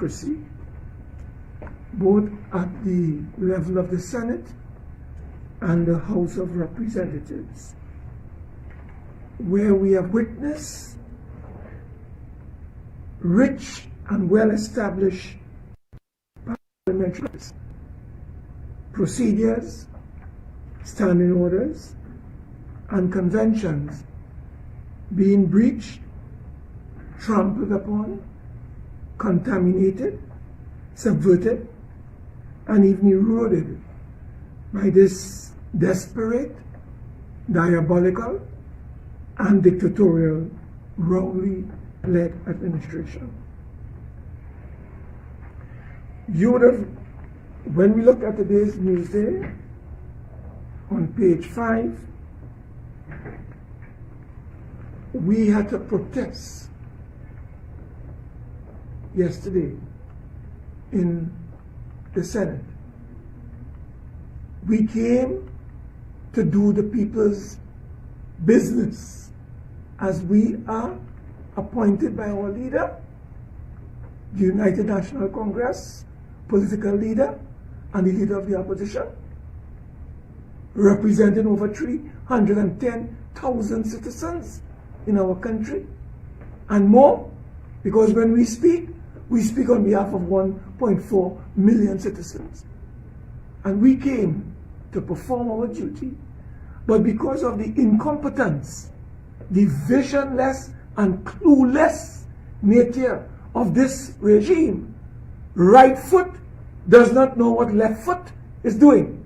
democracy, both at the level of the Senate and the House of Representatives, where we have witnessed rich and well-established parliamentary procedures, standing orders, and conventions being breached, trampled upon, contaminated, subverted, and even eroded by this desperate, diabolical, and dictatorial, wrongly led administration. You would have, when we look at today's Newsday, on page 5, we had to protest yesterday in the Senate. We came to do the people's business as we are appointed by our leader, the United National Congress, political leader, and the leader of the opposition, representing over 310,000 citizens in our country, and more, because when we speak on behalf of 1.4 million citizens. And we came to perform our duty, but because of the incompetence, the visionless and clueless nature of this regime, right foot does not know what left foot is doing.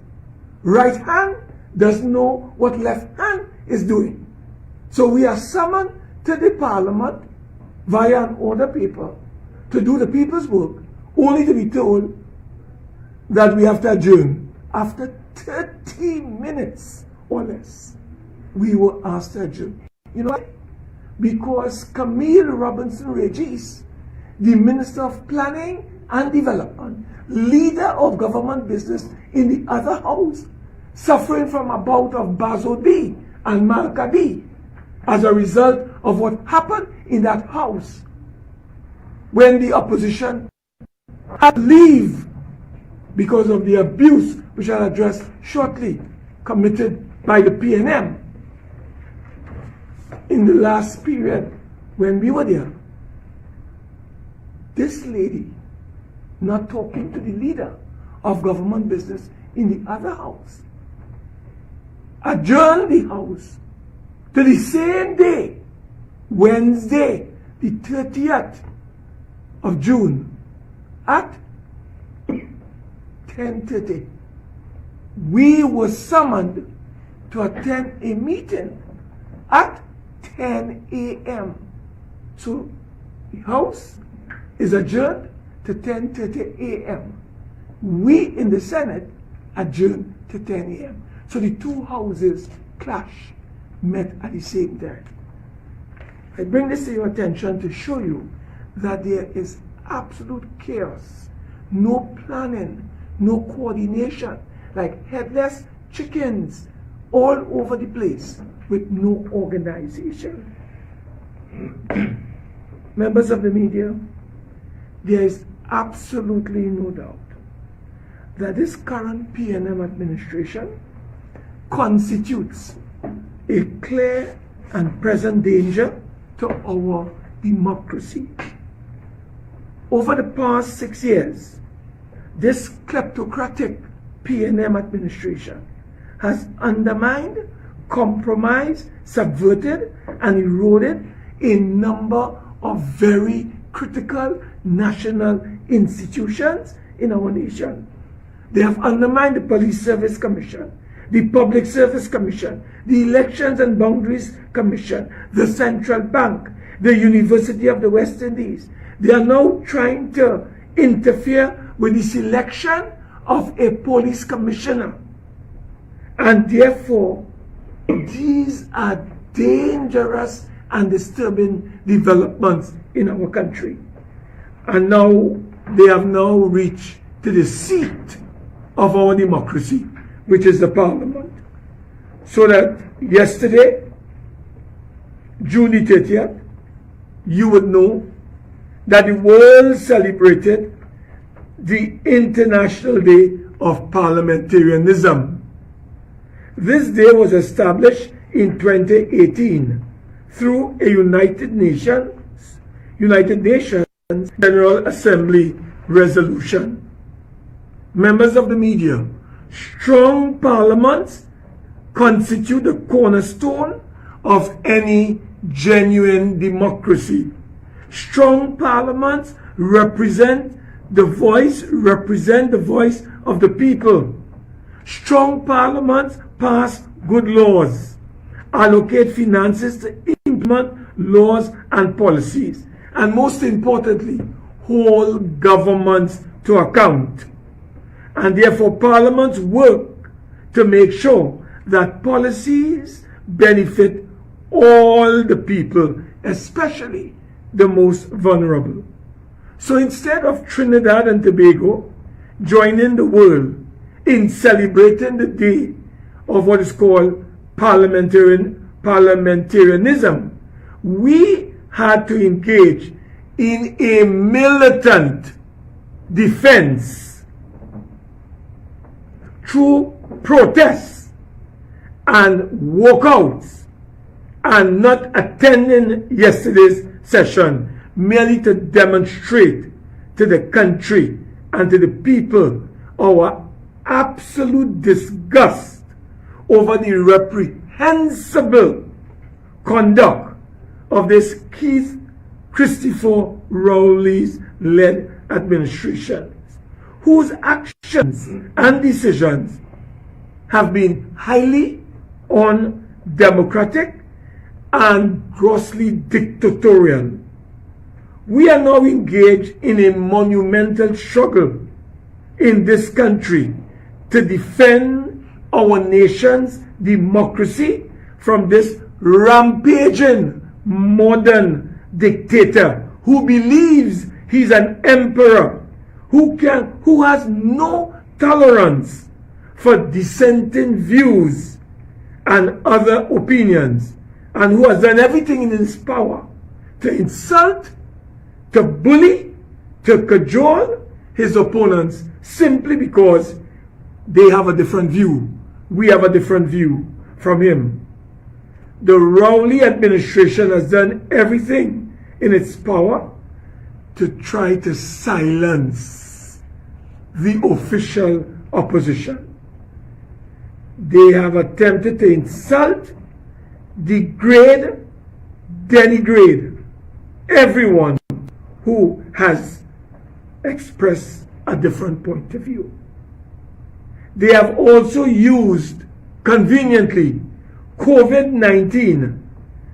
Right hand doesn't know what left hand is doing. So we are summoned to the parliament via an order paper to do the people's work, only to be told that we have to adjourn. After 30 minutes or less, we were asked to adjourn. You know why? Because Camille Robinson Regis, the Minister of Planning and Development, leader of government business in the other house, suffering from a bout of Bazo B and Malka B as a result of what happened in that house when the opposition had to leave because of the abuse, which I'll address shortly, committed by the PNM in the last period when we were there. This lady, not talking to the leader of government business in the other house, adjourned the house to the same day, Wednesday, the 30th of June, at 10:30. We were summoned to attend a meeting at 10 a.m. So the house is adjourned to 10:30 a.m. We in the Senate adjourned to 10 a.m. So the two houses clash, met at the same time. I bring this to your attention to show you that there is absolute chaos, no planning, no coordination, like headless chickens all over the place with no organization. Members of the media, there is absolutely no doubt that this current PNM administration constitutes a clear and present danger to our democracy. Over the past 6 years, this kleptocratic PNM administration has undermined, compromised, subverted, and eroded a number of very critical national institutions in our nation. They have undermined the Police Service Commission, the Public Service Commission, the Elections and Boundaries Commission, the Central Bank, the University of the West Indies. They are now trying to interfere with the selection of a police commissioner. And therefore, these are dangerous and disturbing developments in our country. And now they have now reached to the seat of our democracy, which is the parliament. So that yesterday, June the 30th, you would know that the world celebrated the International Day of Parliamentarianism. This day was established in 2018 through a United Nations General Assembly resolution. Members of the media, strong parliaments constitute the cornerstone of any genuine democracy. Strong parliaments represent the voice of the people. Strong parliaments pass good laws, allocate finances to implement laws and policies, and most importantly, hold governments to account. And therefore, parliaments work to make sure that policies benefit all the people, especially the most vulnerable. So instead of Trinidad and Tobago joining the world in celebrating the day of what is called parliamentarianism, we had to engage in a militant defense through protests and walkouts and not attending yesterday's session merely to demonstrate to the country and to the people our absolute disgust over the reprehensible conduct of this Keith Christopher Rowley's led administration, whose actions and decisions have been highly undemocratic and grossly dictatorial. We are now engaged in a monumental struggle in this country to defend our nation's democracy from this rampaging modern dictator who believes he's an emperor, who has no tolerance for dissenting views and other opinions, and who has done everything in his power to insult, to bully, to cajole his opponents simply because they have a different view. We have a different view from him. The Rowley administration has done everything in its power to try to silence the official opposition. They have attempted to insult, degrade, denigrate everyone who has expressed a different point of view. They have also used, conveniently, COVID-19,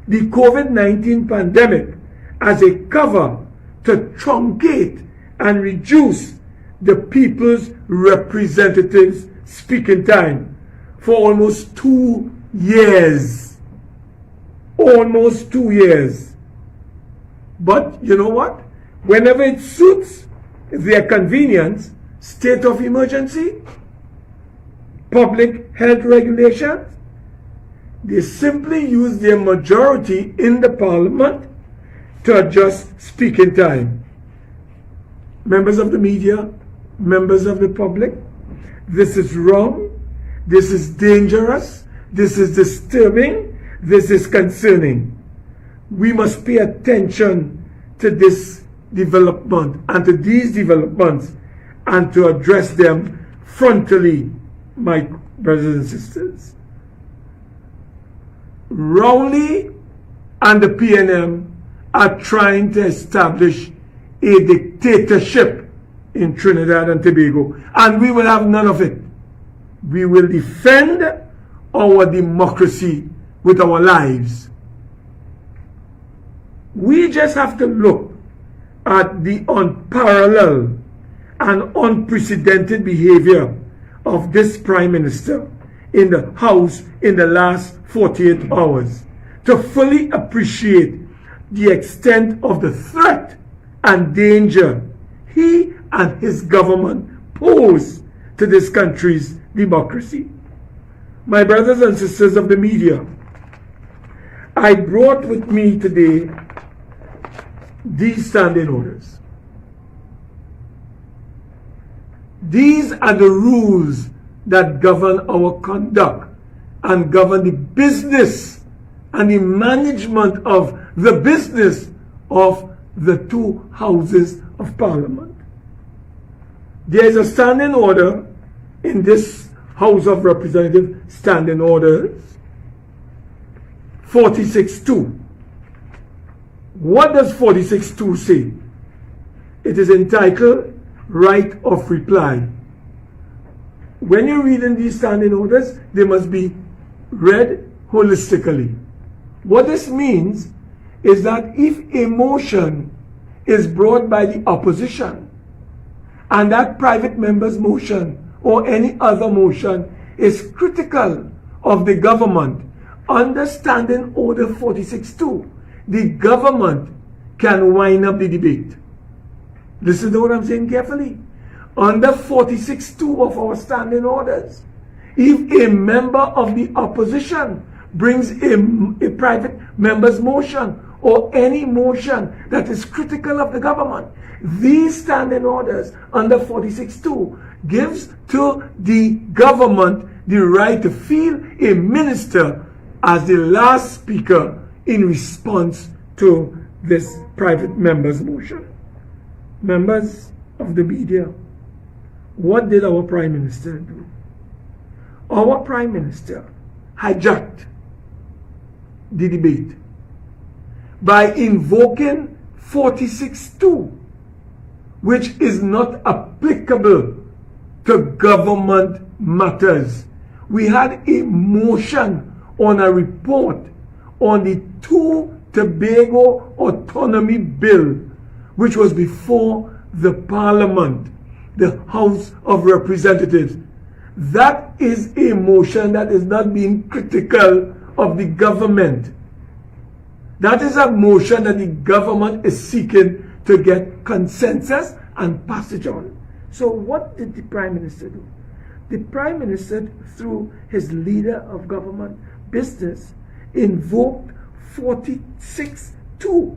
the COVID-19 pandemic, as a cover to truncate and reduce the people's representatives' speaking time for almost 2 years. Almost 2 years. But you know what? Whenever it suits their convenience, state of emergency, public health regulations, they simply use their majority in the parliament to adjust speaking time. Members of the media, members of the public, this is wrong, this is dangerous, this is disturbing, this is concerning. We must pay attention to this development and to these developments and to address them frontally, my brothers and sisters. Rowley and the PNM are trying to establish a dictatorship in Trinidad and Tobago, and we will have none of it. We will defend our democracy with our lives. We just have to look at the unparalleled and unprecedented behavior of this Prime Minister in the House in the last 48 hours to fully appreciate the extent of the threat and danger he and his government pose to this country's democracy. My brothers and sisters of the media, I brought with me today these standing orders. These are the rules that govern our conduct and govern the business and the management of the business of the two houses of Parliament. There is a standing order in this House of Representatives, Standing Orders 46.2. What does 46.2 say? It is entitled Right of Reply. When you're reading these standing orders, they must be read holistically. What this means is that if a motion is brought by the opposition and that private member's motion or any other motion is critical of the government, under Standing Order 46.2, the government can wind up the debate. Listen to what I'm saying carefully. Under 46.2 of our standing orders, if a member of the opposition brings a private member's motion or any motion that is critical of the government, these standing orders under 46.2 gives to the government the right to feel a minister as the last speaker in response to this private member's motion. Members of the media, what did our Prime Minister do? Our Prime Minister hijacked the debate by invoking 46.2, which is not applicable to government matters. We had a motion on a report on the Tobago Autonomy Bill, which was before the Parliament, the House of Representatives. That is a motion that is not being critical of the government. That is a motion that the government is seeking to get consensus and passage on. So what did the Prime Minister do? The Prime Minister, through his leader of government business, invoked 46.2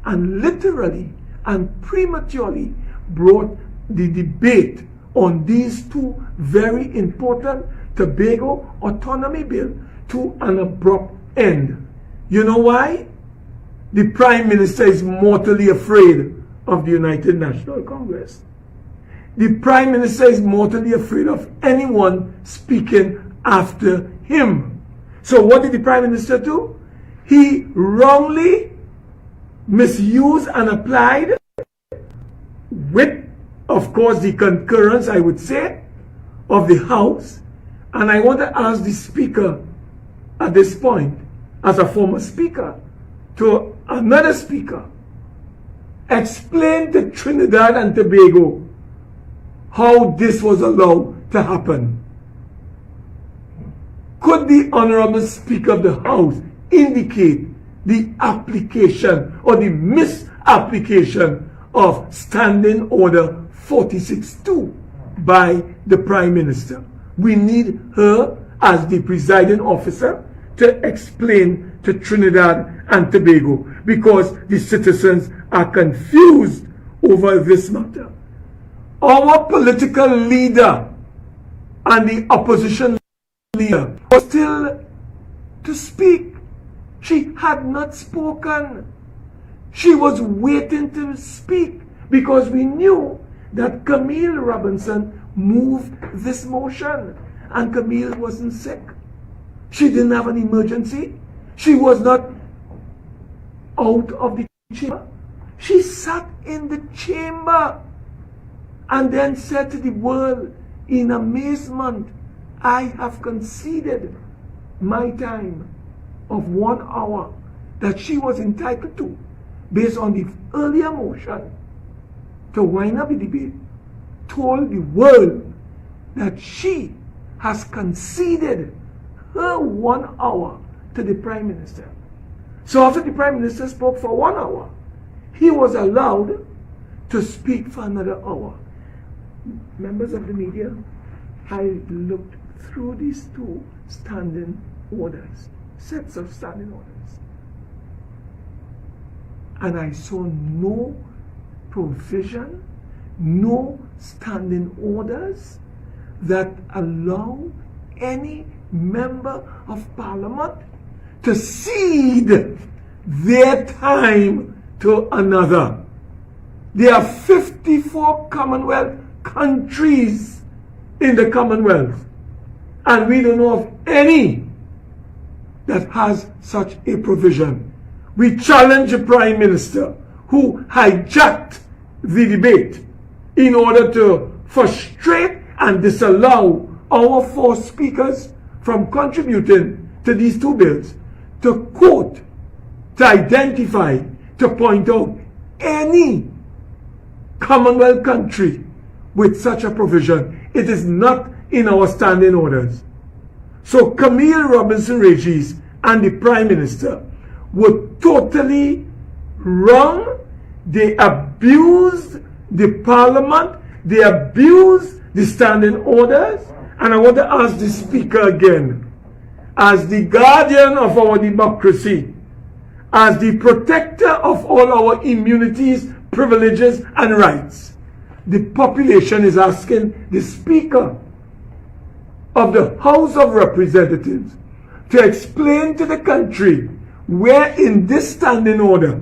and literally and prematurely brought the debate on these two very important Tobago Autonomy Bill to an abrupt end. You know why? The Prime Minister is mortally afraid of the United National Congress. The Prime Minister is mortally afraid of anyone speaking after him. So what did the Prime Minister do? He wrongly misused and applied, with, of course, the concurrence, I would say, of the House. And I want to ask the Speaker at this point, as a former Speaker, to another Speaker, explain to Trinidad and Tobago how this was allowed to happen. Could the Honorable Speaker of the House indicate the application or the misapplication of Standing Order 46.2 by the Prime Minister? We need her as the presiding officer to explain to Trinidad and Tobago, because the citizens are confused over this matter. Our political leader and the opposition leader was still to speak. She had not spoken. She was waiting to speak because we knew that Camille Robinson moved this motion, and Camille wasn't sick. She didn't have an emergency. She was not out of the chamber. She sat in the chamber and then said to the world in amazement, I have conceded my time of 1 hour that she was entitled to based on the earlier motion to wind up the debate, told the world that she has conceded her 1 hour to the Prime Minister. So after the Prime Minister spoke for 1 hour, he was allowed to speak for another hour. Members of the media, I looked through these two standing orders, sets of standing orders. and I saw no provision, no standing orders that allow any member of parliament to cede their time to another. There are 54 Commonwealth countries in the Commonwealth, and we don't know of any that has such a provision. We challenge the Prime Minister, who hijacked the debate in order to frustrate and disallow our 4 speakers from contributing to these 2 bills, to quote, to identify, to point out any Commonwealth country with such a provision. It is not in our standing orders. So Camille Robinson Regis and the Prime Minister were totally wrong. They abused the Parliament. They abused the standing orders. And I want to ask the Speaker again, as the guardian of our democracy, as the protector of all our immunities, privileges and rights, the population is asking the Speaker of the House of Representatives to explain to the country where in this standing order,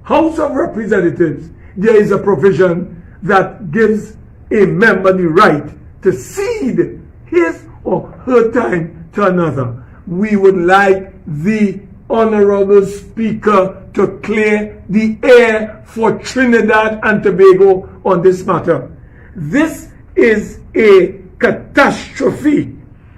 House of Representatives, there is a provision that gives a member the right to cede his or her time to another. We would like the Honorable Speaker to clear the air for Trinidad and Tobago on this matter. This is a catastrophe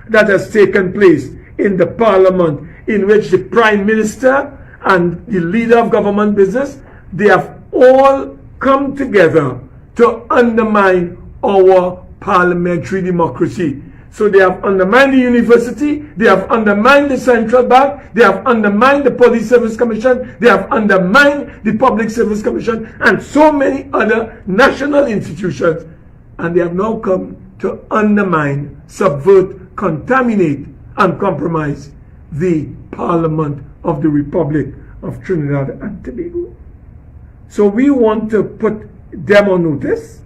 that has taken place in the Parliament, in which the Prime Minister and the leader of government business, they have all come together to undermine our parliamentary democracy. So they have undermined the university, they have undermined the central bank, they have undermined the Police Service Commission, they have undermined the Public Service Commission, and so many other national institutions. And they have now come to undermine, subvert, contaminate, and compromise the Parliament of the Republic of Trinidad and Tobago. So we want to put them on notice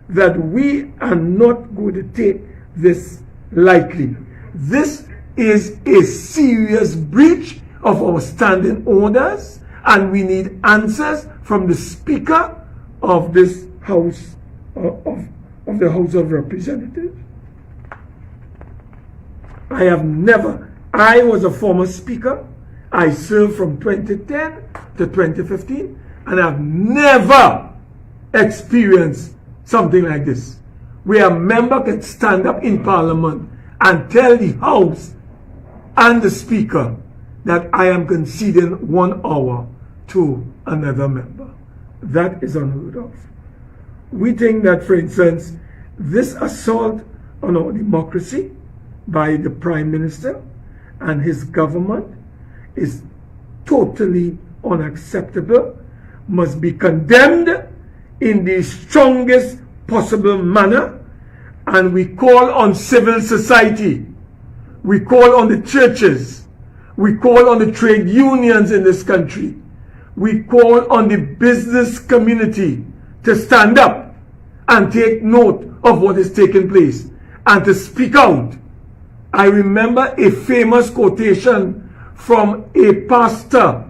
that we are not going to take this lightly. This is a serious breach of our standing orders, and we need answers from the Speaker of this House of the House of Representatives. I was a former Speaker. I served from 2010 to 2015, and I've never experienced something like this, where a member can stand up in Parliament and tell the House and the Speaker that I am conceding 1 hour to another member. That is unheard of. We think that, for instance, this assault on our democracy by the Prime Minister and his government is totally unacceptable, must be condemned in the strongest possible manner, and we call on civil society, we call on the churches, we call on the trade unions in this country, we call on the business community to stand up and take note of what is taking place and to speak out. I remember a famous quotation from a pastor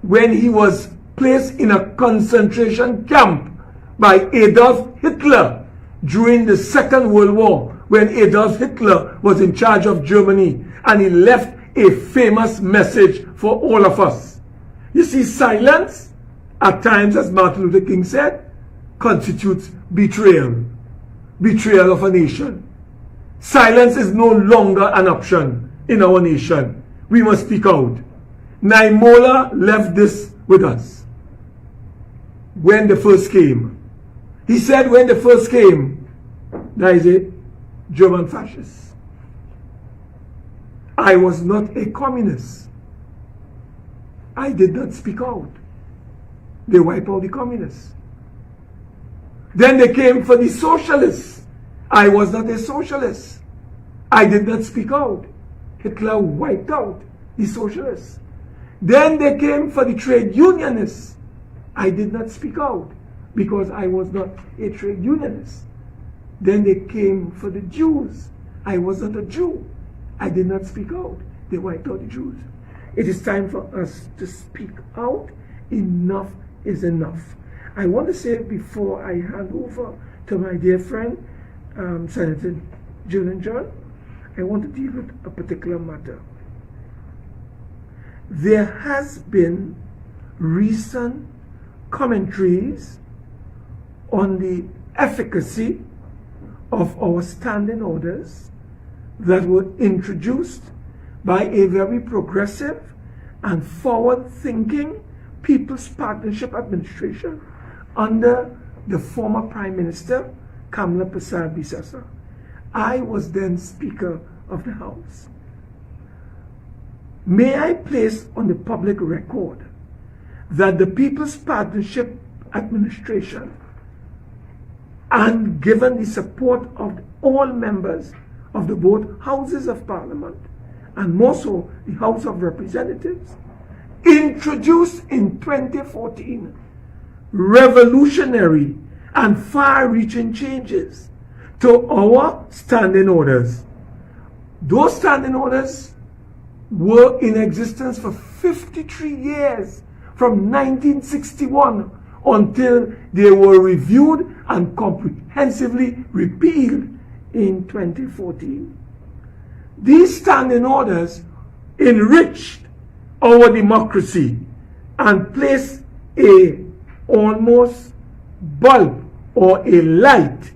when he was placed in a concentration camp by Adolf Hitler during the Second World War, when Adolf Hitler was in charge of Germany, and he left a famous message for all of us. You see, silence, at times, as Martin Luther King said, constitutes betrayal. Betrayal of a nation. Silence is no longer an option in our nation. We must speak out. Naimola left this with us when the first came. He said when the first came, that is it, German fascists. I was not a communist. I did not speak out. They wiped out the communists. Then they came for the socialists. I was not a socialist. I did not speak out. Hitler wiped out the socialists. Then they came for the trade unionists. I did not speak out because I was not a trade unionist. Then they came for the Jews. I wasn't a Jew. I did not speak out. They wiped out the Jews. It is time for us to speak out. Enough is enough. I want to say before I hand over to my dear friend, Senator Jill John, I want to deal with a particular matter. There has been recent commentaries on the efficacy of our standing orders that were introduced by a very progressive and forward-thinking People's Partnership Administration under the former Prime Minister, Kamla Persad-Bissessar. I was then Speaker of the House. May I place on the public record that the People's Partnership Administration, and given the support of all members of the both Houses of Parliament, and more so the House of Representatives, introduced in 2014 revolutionary and far-reaching changes to our standing orders. Those standing orders were in existence for 53 years, from 1961 until they were reviewed and comprehensively repealed in 2014. These standing orders enriched our democracy and placed a almost bulb or a light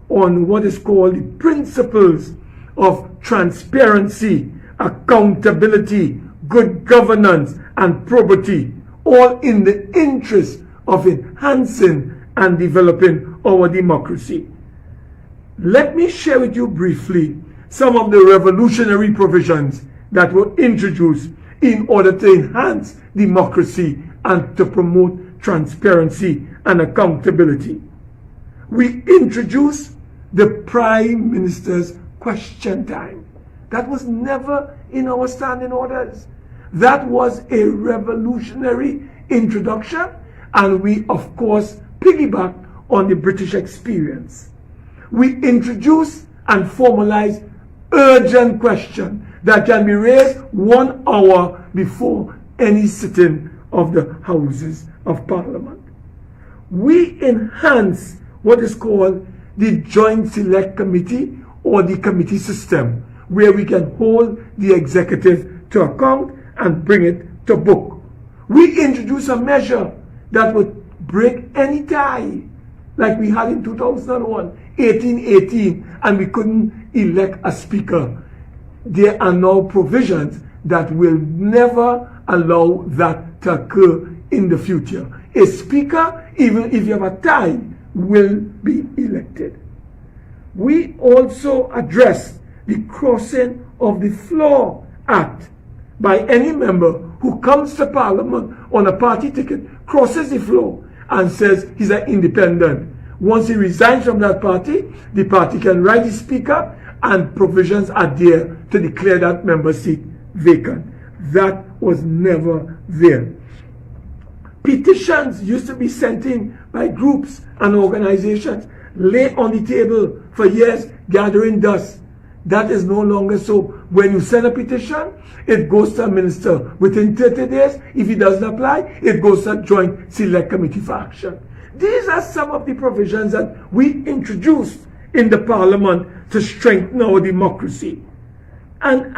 on what is called the principles of transparency, accountability, good governance, and probity, all in the interest of enhancing and developing our democracy. Let me share with you briefly some of the revolutionary provisions that were introduced in order to enhance democracy and to promote transparency and accountability. We introduced the Prime Minister's question time. That was never in our standing orders. That was a revolutionary introduction, and we, of course, piggybacked on the British experience. We introduced and formalized urgent question that can be raised 1 hour before any sitting of the Houses of Parliament. We enhance what is called the Joint Select Committee or the committee system, where we can hold the executive to account and bring it to book. We introduce a measure that would break any tie, like we had in 2001, 1818, and we couldn't elect a speaker. There are now provisions that will never allow that to occur in the future. A speaker, even if you have a tie, will be elected. We also address the crossing of the floor act by any member who comes to Parliament on a party ticket, crosses the floor and says he's an independent. Once he resigns from that party, the party can write the speaker, and provisions are there to declare that member seat vacant. That was never there. Petitions used to be sent in by groups and organizations, lay on the table for years, gathering dust. That is no longer so. When you send a petition, it goes to a minister. Within 30 days, if it doesn't apply, it goes to a Joint Select Committee for action. These are some of the provisions that we introduced in the Parliament to strengthen our democracy. And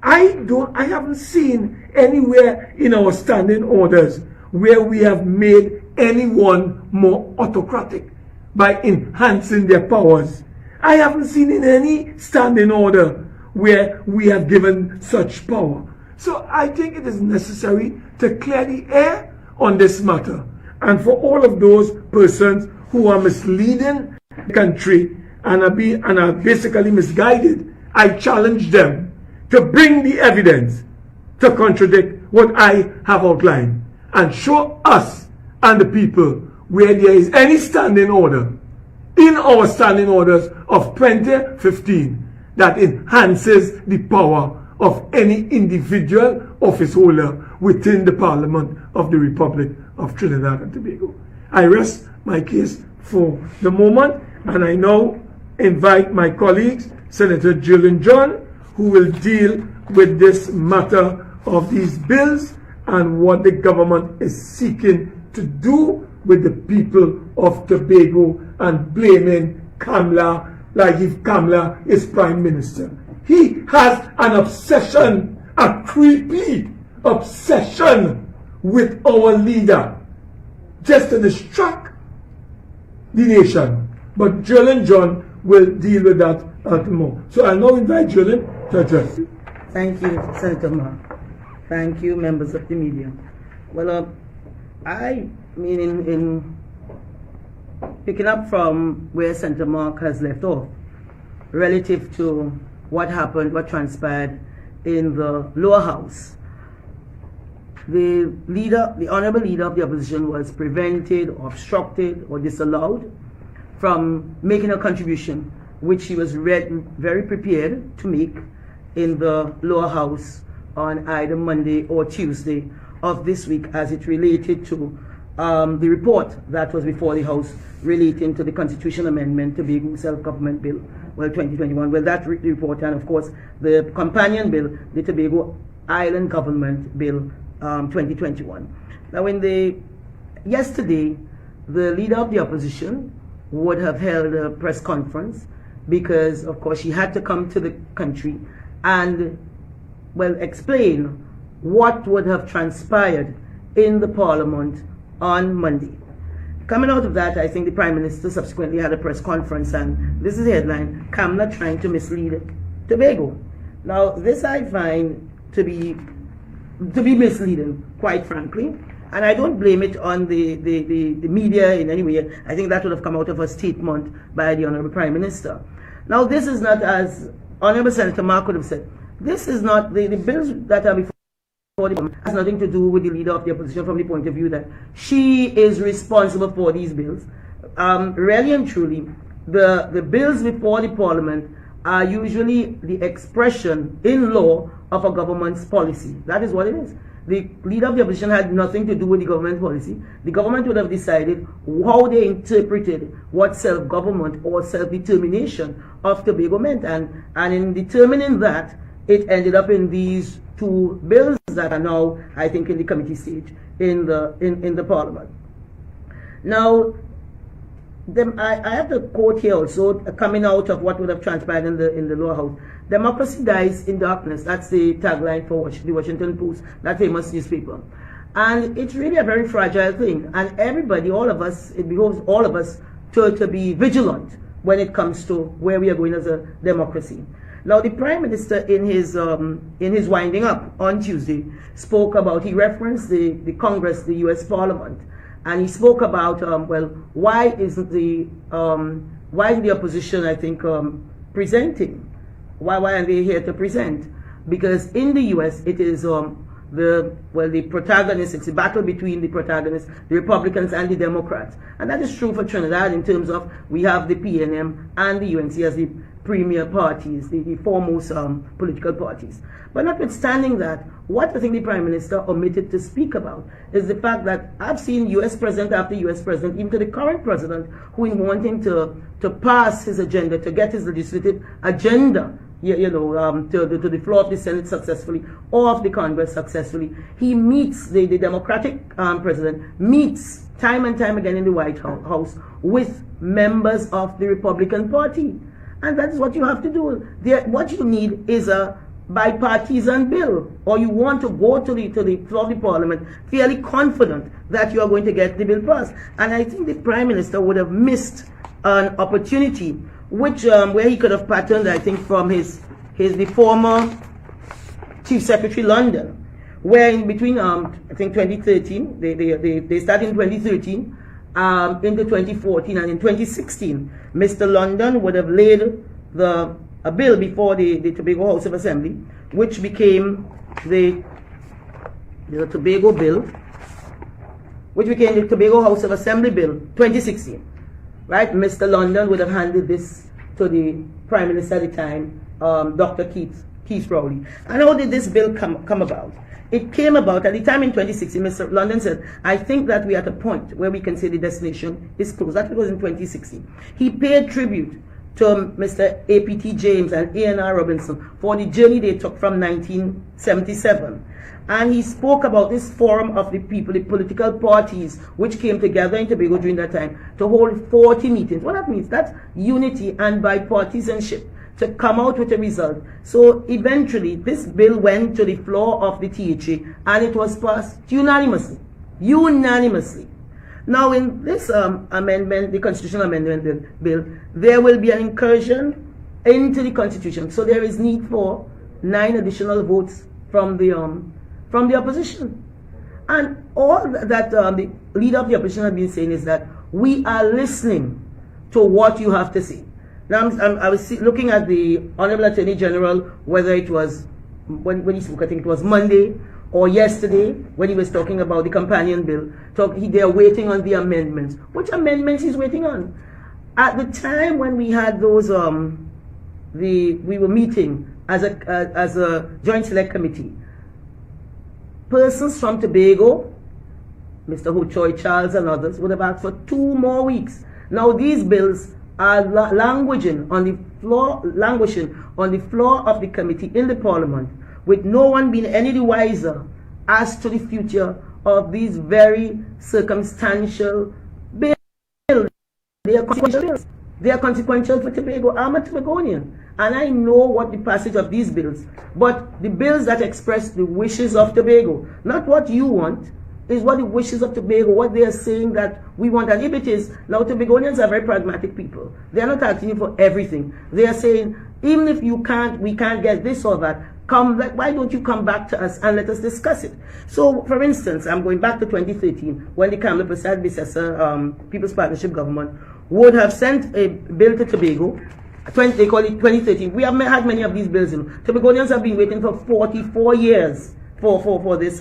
I haven't seen anywhere in our standing orders where we have made anyone more autocratic by enhancing their powers. I haven't seen in any standing order where we have given such power. So I think it is necessary to clear the air on this matter. And for all of those persons who are misleading the country and are basically misguided, I challenge them to bring the evidence to contradict what I have outlined and show us and the people where there is any standing order in our standing orders of 2015 that enhances the power of any individual office holder within the Parliament of the Republic of Trinidad and Tobago. I rest my case for the moment, and I now invite my colleagues, Senator Julian John, who will deal with this matter of these bills and what the government is seeking to do with the people of Tobago and blaming Kamla like if Kamla is Prime Minister. He has an obsession, a creepy obsession with our leader, just to distract the nation. But Julian John will deal with that more. So I now invite Julian to address it. Thank you, Senator Mark. Thank you, members of the media. Well, I mean, in picking up from where Senator Mark has left off, relative to what happened, what transpired in the lower house, the honorable leader of the opposition was prevented, or obstructed, or disallowed from making a contribution which he was very prepared to make in the lower house on either Monday or Tuesday of this week, as it related to the report that was before the House relating to the Constitution Amendment to Tobago Self-Government Bill, 2021. Well, that report, and of course the companion bill, the Tobago Island Government Bill 2021. Now, yesterday, the leader of the opposition would have held a press conference because, of course, she had to come to the country and, well, explain what would have transpired in the Parliament on Monday. Coming out of that, I think the Prime Minister subsequently had a press conference, and this is the headline: Kamla trying to mislead Tobago. Now, this I find to be misleading, quite frankly, and I don't blame it on the media in any way. I think that would have come out of a statement by the Honourable Prime Minister. Now, this is not, as Honourable Senator Mark would have said, this is not, the bills that are before the Parliament has nothing to do with the leader of the opposition from the point of view that she is responsible for these bills. Really and truly, the bills before the Parliament are usually the expression in law of a government's policy. That is what it is. The leader of the opposition had nothing to do with the government policy. The government would have decided how they interpreted what self-government or self-determination of Tobago meant. And in determining that, it ended up in these two bills that are now, I think, in the committee stage in the Parliament. Now, I have the quote here also, coming out of what would have transpired in the lower house. Democracy dies in darkness. That's the tagline for the Washington Post, that famous newspaper. And it's really a very fragile thing. And everybody, all of us, it behoves all of us to be vigilant when it comes to where we are going as a democracy. Now, the Prime Minister, in his winding up on Tuesday, spoke about, he referenced the Congress, the U.S. Parliament, and he spoke about, well, why isn't the opposition, I think, presenting? Why aren't they here to present? Because in the U.S. it is the protagonists, it's a battle between the protagonists, the Republicans and the Democrats. And that is true for Trinidad in terms of we have the PNM and the UNC as the premier parties, the foremost political parties. But notwithstanding that, what I think the Prime Minister omitted to speak about is the fact that I've seen U.S. President after U.S. President, even to the current President, who in wanting to pass his agenda, to get his legislative agenda, to the floor of the Senate successfully, or of the Congress successfully, he meets, the Democratic President meets time and time again in the White House with members of the Republican Party. And that's what you have to do. What you need is a bipartisan bill, or you want to go to the floor of the Parliament fairly confident that you are going to get the bill passed. And I think the Prime Minister would have missed an opportunity, which where he could have patterned, I think, from the former Chief Secretary London, where in between I think 2013, they started in 2013, into 2014, and in 2016, Mr. London would have laid a bill before the Tobago House of Assembly, which became the Tobago Bill, which became the Tobago House of Assembly Bill 2016. Right? Mr. London would have handed this to the Prime Minister at the time, Dr. Keith Keith Rowley. And how did this bill come about? It came about at the time in 2016. Mr. London said, I think that we're at a point where we can say the destination is close. That was in 2016. He paid tribute to Mr. A.P.T. James and A.N.R. Robinson for the journey they took from 1977. And he spoke about this forum of the people, the political parties, which came together in Tobago during that time to hold 40 meetings. What that means, that's unity and bipartisanship to come out with a result. So eventually, this bill went to the floor of the THA and it was passed unanimously. Unanimously. Now in this amendment, the constitutional amendment bill, there will be an incursion into the constitution. So there is need for 9 additional votes from the opposition. And all that the leader of the opposition has been saying is that we are listening to what you have to say. Now I was looking at the Honorable Attorney General, whether it was, when he spoke, I think it was Monday or yesterday, when he was talking about the companion bill. They are waiting on the amendments. Which amendments he's waiting on? At the time when we had those, we were meeting as a joint select committee, persons from Tobago, Mr. Ho Choi Charles and others, would have asked for 2 more weeks. Now these bills are languishing on the floor of the committee in the Parliament, with no one being any the wiser as to the future of these very circumstantial bills. They are consequential bills. They are consequential for Tobago. I'm a Tobagonian, and I know what the passage of these bills, but the bills that express the wishes of Tobago, not what you want, is what the wishes of Tobago, what they are saying that we want. And if it is, now Tobagonians are very pragmatic people. They are not asking you for everything. They are saying, even if we can't get this or that, why don't you come back to us and let us discuss it? So, for instance, I'm going back to 2013, when the Kamla Prasad Bisesa People's Partnership Government would have sent a bill to Tobago. They call it 2013. We have had many of these bills. Tobagonians have been waiting for 44 years for this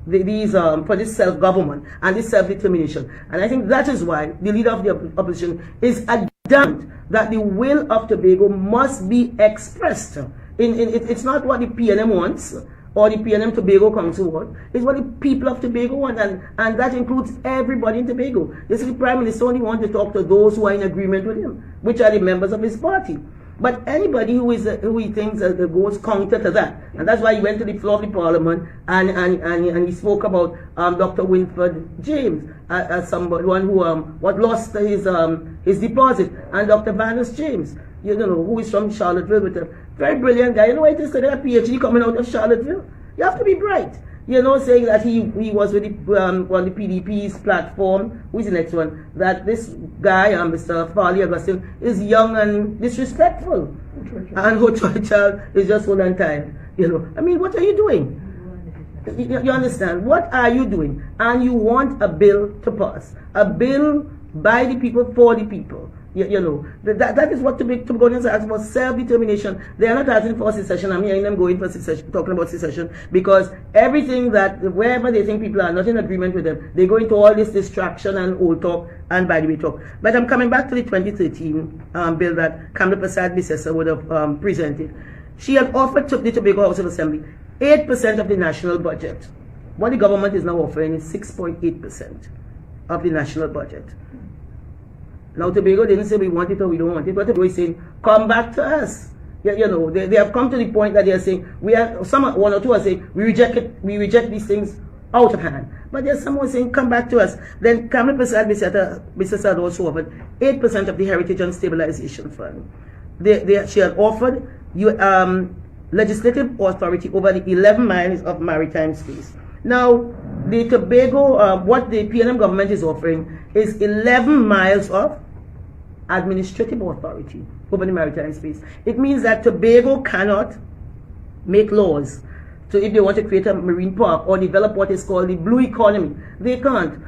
for this self-government and this self-determination. And I think that is why the leader of the opposition is adamant that the will of Tobago must be expressed. It's not what the PNM wants or the PNM Tobago Council wants. It's what the people of Tobago want, and that includes everybody in Tobago. You see, the Prime Minister only wants to talk to those who are in agreement with him, which are the members of his party. But anybody who he thinks goes counter to that, and that's why he went to the floor of the Parliament and he spoke about Dr. Winford James as someone who lost his deposit, and Dr. Vanus James, who is from Charlottesville, with a very brilliant guy. You know what it is today? A PhD coming out of Charlottesville. You have to be bright. Saying that he was with on the PDP's platform. Who is the next one? That this guy, Mr. Farley Augustine, is young and disrespectful. And Ho Choi Child is just full and tired. I mean, what are you doing? You understand? What are you doing? And you want a bill to pass. A bill by the people, for the people. That is what Tobagonians are asking for, self-determination. They are not asking for secession. I'm hearing them going for secession, talking about secession, because everything wherever they think people are not in agreement with them, they go into all this distraction and old talk and by the way talk. But I'm coming back to the 2013 bill that Kamla Prasad Bisesa would have presented. She had offered to the Tobago House of Assembly 8% of the national budget. What the government is now offering is 6.8% of the national budget. Now Tobago didn't say we want it or we don't want it, but Tobago is saying, come back to us. They have come to the point that they are saying, one or two are saying, we reject these things out of hand. But there's someone saying, come back to us. Then Kamla Prasad Bisesa also offered 8% of the Heritage and Stabilization Fund. She had offered legislative authority over the 11 miles of maritime space. Now, the Tobago, what the PNM government is offering is 11 miles of administrative authority over the maritime space. It means that Tobago cannot make laws. So if they want to create a marine park or develop what is called the blue economy, they can't.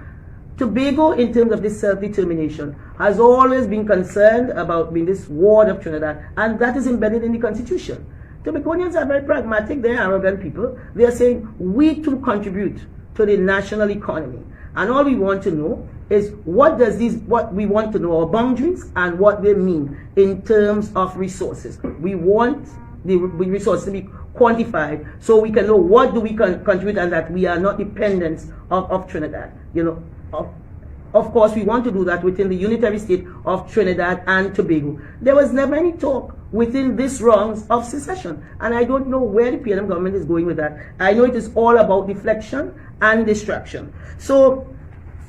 Tobago, in terms of this self-determination, has always been concerned about being this ward of Trinidad, and that is embedded in the Constitution. Tobagonians are very pragmatic, they are arrogant people. They are saying, we too contribute to the national economy. And all we want to know is what we want to know our boundaries and what they mean in terms of resources. We want the resources to be quantified, so we can know what do we contribute, and that we are not dependent of Trinidad. Of course, we want to do that within the unitary state of Trinidad and Tobago. There was never any talk within this rounds of secession, and I don't know where the PLM government is going with that. I know it is all about deflection and distraction. So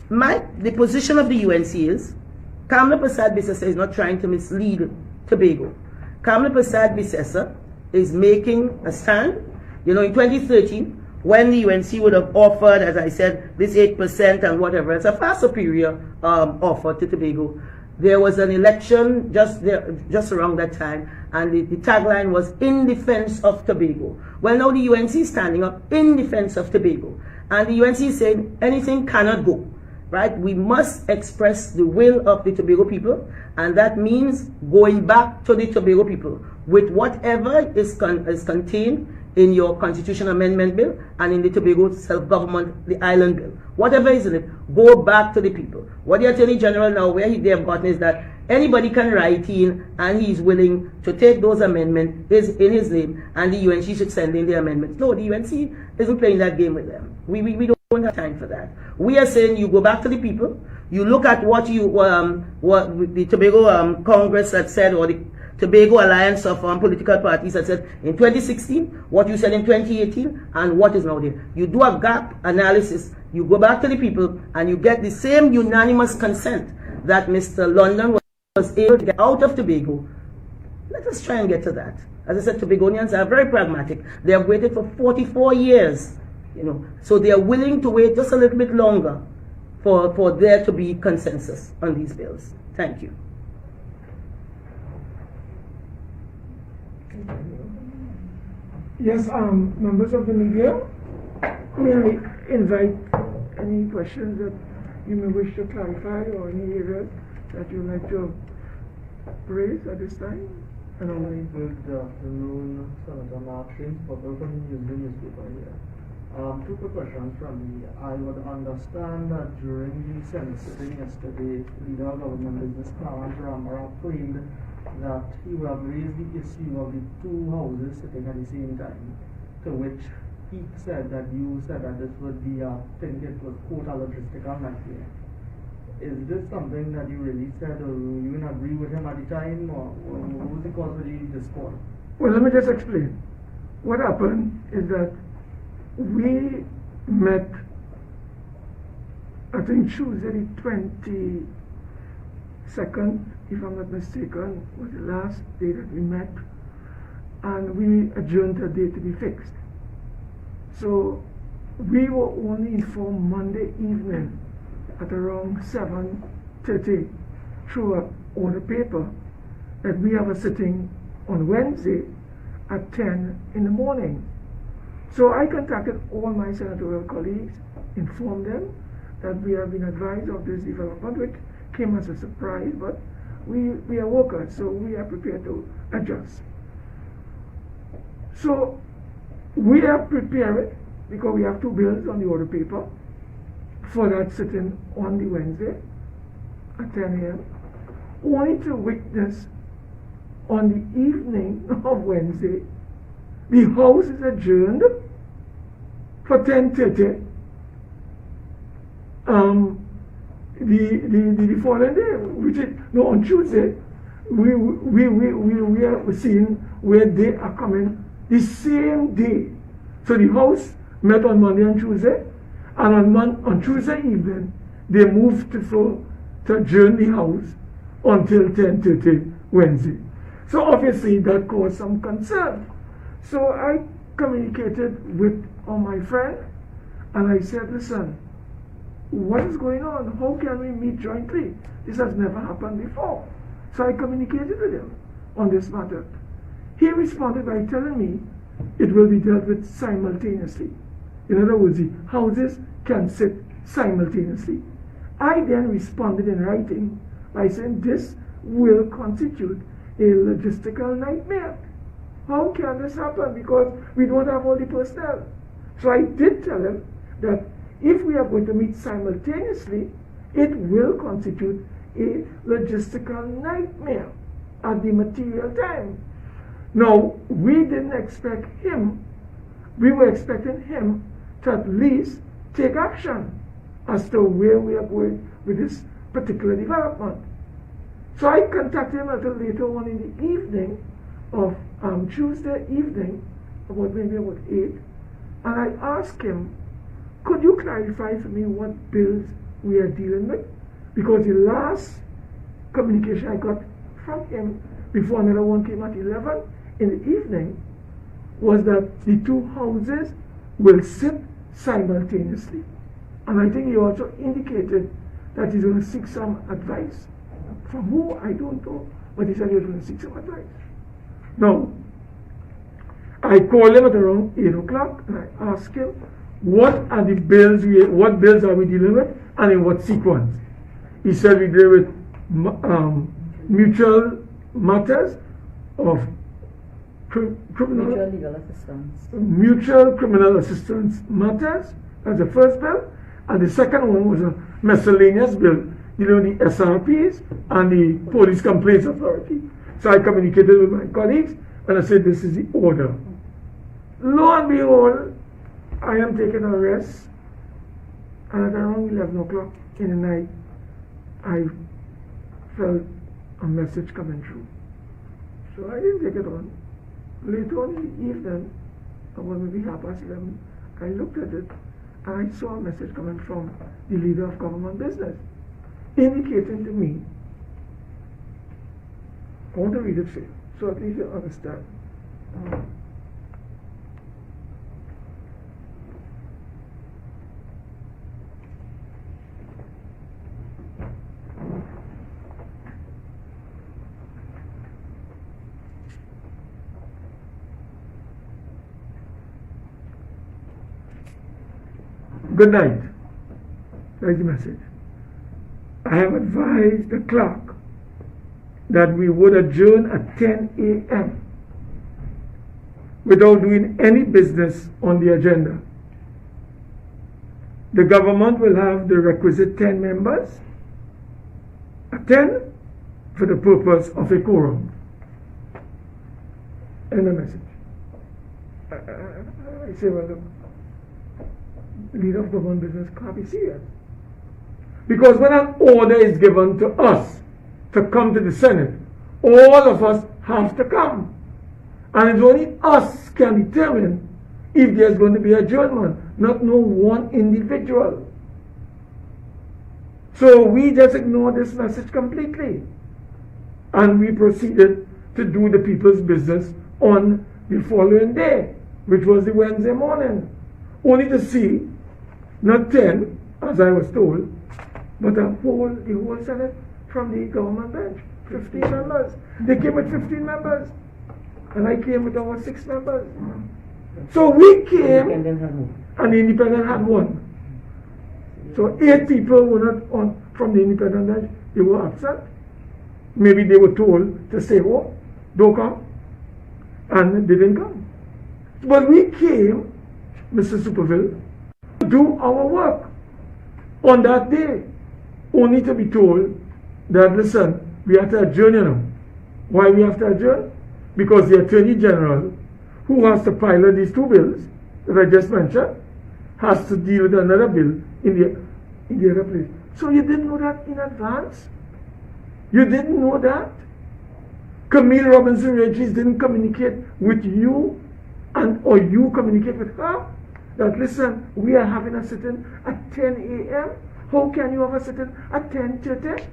the position of the UNC is, Kamla Persad Bissessa is not trying to mislead Tobago. Kamla Persad Bissessa is making a stand. In 2013, when the UNC would have offered, as I said, this 8% and whatever, it's a far superior offer to Tobago. There was an election just around that time, and the tagline was "In defense of Tobago." Well, now the UNC is standing up in defense of Tobago, and the UNC is saying anything cannot go, right? We must express the will of the Tobago people, and that means going back to the Tobago people with whatever is contained in your Constitution Amendment Bill and in the Tobago Self-Government, the Island Bill. Whatever is in it, go back to the people. What the Attorney General now, they have gotten is that anybody can write in, and he's willing to take those amendments in his name, and the UNC should send in the amendments. No, the UNC isn't playing that game with them. We don't have time for that. We are saying you go back to the people, you look at what the Tobago Congress had said, or the Tobago Alliance of Political Parties had said in 2016, what you said in 2018, and what is now there. You do a gap analysis, you go back to the people, and you get the same unanimous consent that Mr. London was able to get out of Tobago. Let us try and get to that. As I said, Tobagonians are very pragmatic. They have waited for 44 years, so they are willing to wait just a little bit longer for there to be consensus on these bills. Thank you. Yes, members of the media, may I invite any questions that you may wish to clarify, or any areas that you would like to raise at this time? Good afternoon, Senator Martin, from the newspaper here. Two quick questions from me. I would understand that during the Senate sitting yesterday, Leader of Government Business Clarence Ramara claimed that he would have raised the issue of the two houses sitting at the same time, to which he said that you said that this would be a thing, it was quote a logistical nightmare. Is this something that you really said, or you didn't agree with him at the time, or what was the cause of the discord? Well, let me just explain. What happened is that we met, I think Tuesday the 22nd, if I'm not mistaken, was the last day that we met, and we adjourned a date to be fixed. So we were only informed Monday evening at around 7:30 through an order paper that we have a sitting on Wednesday at 10 in the morning. So I contacted all my senatorial colleagues, informed them that we have been advised of this development, which came as a surprise, but we are workers, so we are prepared to adjust. So we are prepared, because we have two bills on the order paper, for that sitting on the Wednesday at 10 a.m. only to witness on the evening of Wednesday, the House is adjourned for 10:30. The following day, which is on Tuesday, we are seeing where they are coming the same day. So the House met on Monday and Tuesday, and on Tuesday evening they moved to adjourn the House until 10:30 Wednesday. So obviously that caused some concern. So I communicated with my friend, and I said, listen, what is going on? How can we meet jointly? This has never happened before. So I communicated with him on this matter. He responded by telling me it will be dealt with simultaneously. In other words, the houses can sit simultaneously. I then responded in writing by saying this will constitute a logistical nightmare. How can this happen? Because we don't have all the personnel. So I did tell him that if we are going to meet simultaneously, it will constitute a logistical nightmare at the material time. Now, we didn't expect him, we were expecting him to at least take action as to where we are going with this particular development. So I contacted him a little later on in the evening of Tuesday evening, about 8, and I asked him, could you clarify for me what bills we are dealing with? Because the last communication I got from him before another one came at 11 in the evening was that the two houses will sit simultaneously. And I think he also indicated that he's going to seek some advice. From who, I don't know, but he said he was going to seek some advice. Now, I called him at around 8 o'clock and I asked him, what are the bills, what bills are we dealing with and in what sequence? He said we deal with mutual matters of Mutual legal assistance. Mutual criminal assistance matters, that's the first bill. And the second one was a miscellaneous bill dealing with the SRPs and the Police Complaints Authority. So I communicated with my colleagues and I said, this is the order. Lo and behold, I am taking a rest, and at around 11 o'clock in the night, I felt a message coming through. So I didn't take it on. Later on in the evening, about maybe 11:30, I looked at it and I saw a message coming from the leader of government business, indicating to me, I want to read it for you, so at least you understand. Good night. That's the message. I have advised the clerk that we would adjourn at 10 a.m. without doing any business on the agenda. The government will have the requisite 10 members, attend for the purpose of a quorum. End of message. I say, well, look, leader of government business can't be serious. Because when an order is given to us to come to the Senate, all of us have to come. And it's only us can determine if there's going to be adjournment, not no one individual. So we just ignored this message completely. And we proceeded to do the people's business on the following day, which was the Wednesday morning. Only to see not 10, as I was told, but the whole Senate from the government bench, 15 members. They came with 15 members, and I came with our 6 members. So we came, and the independent had 1. So 8 people were not on from the independent bench. They were absent. Maybe they were told to stay home, don't come, and they didn't come. But we came, Mr. Superville, do our work on that day, only to be told that, listen, we have to adjourn, you know. Why we have to adjourn? Because the Attorney General, who has to pilot these 2 bills that I just mentioned, has to deal with another bill in the other place. So you didn't know that in advance? You didn't know that? Camille Robinson-Regis didn't communicate with you, or you communicate with her? That, listen, we are having a sitting at 10 a.m. How can you have a sitting at 10:30?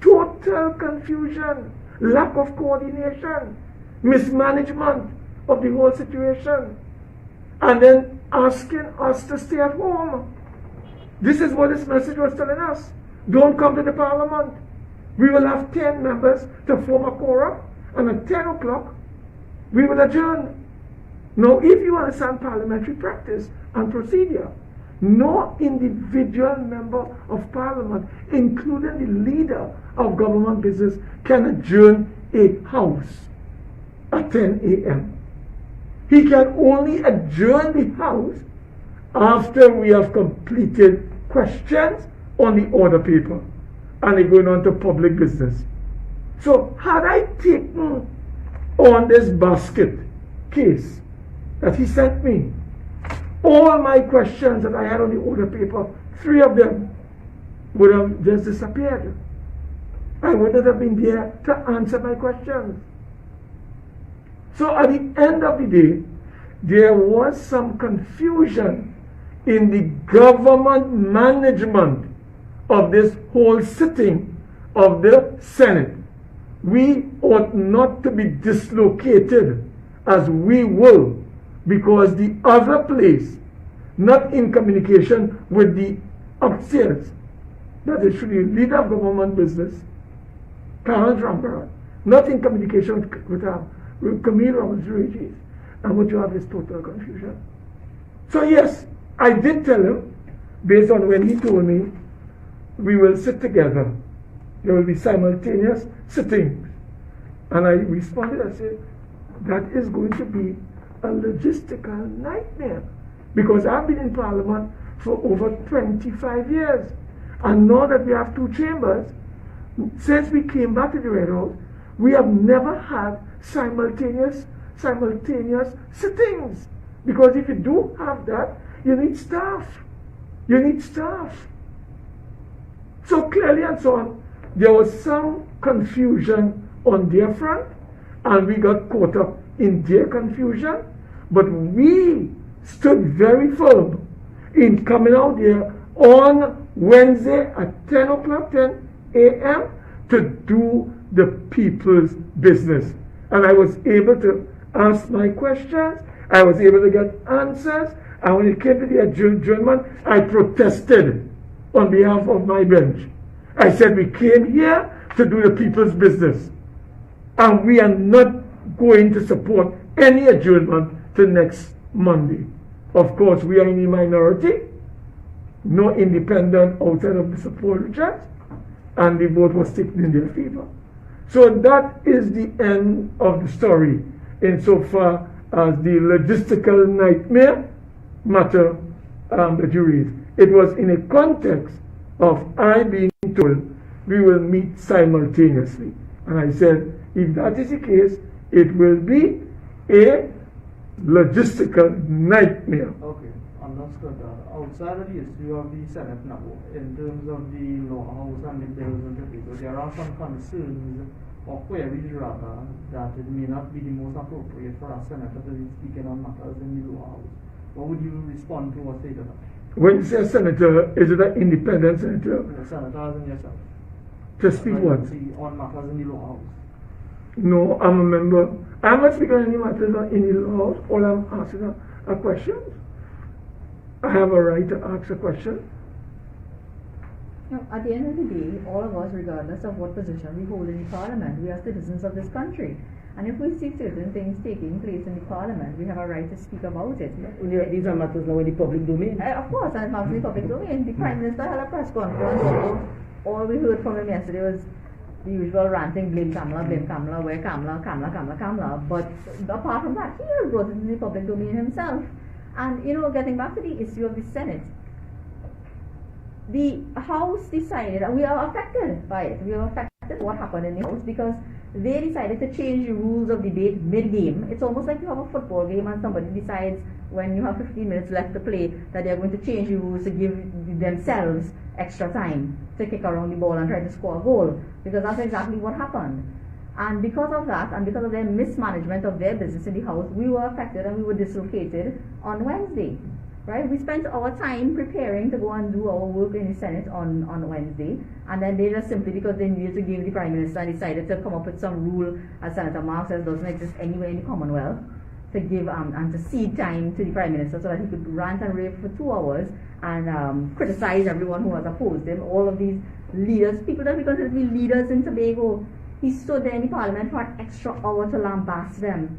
Total confusion, lack of coordination, mismanagement of the whole situation, and then asking us to stay at home. This is what this message was telling us. Don't come to the parliament. We will have 10 members to form a quorum, and at 10 o'clock, we will adjourn. Now, if you understand parliamentary practice and procedure, no individual member of parliament, including the leader of government business, can adjourn a house at 10 a.m. He can only adjourn the house after we have completed questions on the order paper and they going on to public business. So had I taken on this basket case that he sent me, all my questions that I had on the order paper, 3 of them would have just disappeared. I wouldn't have been there to answer my questions. So at the end of the day, there was some confusion in the government management of this whole sitting of the Senate. We ought not to be dislocated as we were, because the other place, not in communication with the upstairs, that is the leader of government business, Karen Rambarat, not in communication with Camille Roberts, and what you have is total confusion. So yes, I did tell him, based on when he told me, we will sit together. There will be simultaneous sittings. And I responded, I said, that is going to be a logistical nightmare. Because I've been in Parliament for over 25 years. And now that we have 2 chambers, since we came back to the Red House, we have never had simultaneous sittings. Because if you do have that, you need staff. You need staff. So clearly and so on, there was some confusion on their front, and we got caught up in their confusion. But we stood very firm in coming out there on Wednesday at 10 o'clock, 10 a.m. to do the people's business. And I was able to ask my questions. I was able to get answers. And when it came to the adjournment, I protested on behalf of my bench. I said, we came here to do the people's business. And we are not going to support any adjournment till next Monday. Of course, we are in the minority. No independent outside of the support church. And the vote was taken in their favor. So that is the end of the story insofar as the logistical nightmare matter that you raised. It was in a context of I being told we will meet simultaneously. And I said, if that is the case, it will be a logistical nightmare. Okay, understood that. Outside of the issue of the Senate now, in terms of the law house and the bills and the people, there are some concerns or queries rather that it may not be the most appropriate for a senator to be speaking on matters in the law house. What would you respond to or say to that? When you say a senator, is it an independent senator? The senators and yourself. To speak what? On matters in the law house. No, I'm a member. I'm not speaking on any matters in the law house. All I'm asking a question. I have a right to ask a question. Now, at the end of the day, all of us, regardless of what position we hold in the Parliament, we are citizens of this country. And if we see certain things taking place in the Parliament, we have a right to speak about it. These are matters now in the public domain. Of course, and in the public domain. The Prime Minister had a press conference. All we heard from him yesterday was the usual ranting, blame Kamala, where Kamala. But apart from that, he has brought it into the public domain himself. And, getting back to the issue of the Senate, the House decided, and we are affected by it. We are affected what happened in the House because they decided to change the rules of debate mid-game. It's almost like you have a football game and somebody decides when you have 15 minutes left to play that they're going to change the rules to give themselves extra time to kick around the ball and try to score a goal, because that's exactly what happened. And because of that, and because of their mismanagement of their business in the House, we were affected and we were dislocated on Wednesday. Right? We spent our time preparing to go and do our work in the Senate on Wednesday, and then they just simply, because they needed to give the Prime Minister, decided to come up with some rule, as Senator Mark says, doesn't exist anywhere in the Commonwealth, to give and to cede time to the Prime Minister so that he could rant and rave for 2 hours and criticize everyone who has opposed him. All of these leaders, people that we consider to be leaders in Tobago, he stood there in the Parliament for an extra hour to lambast them.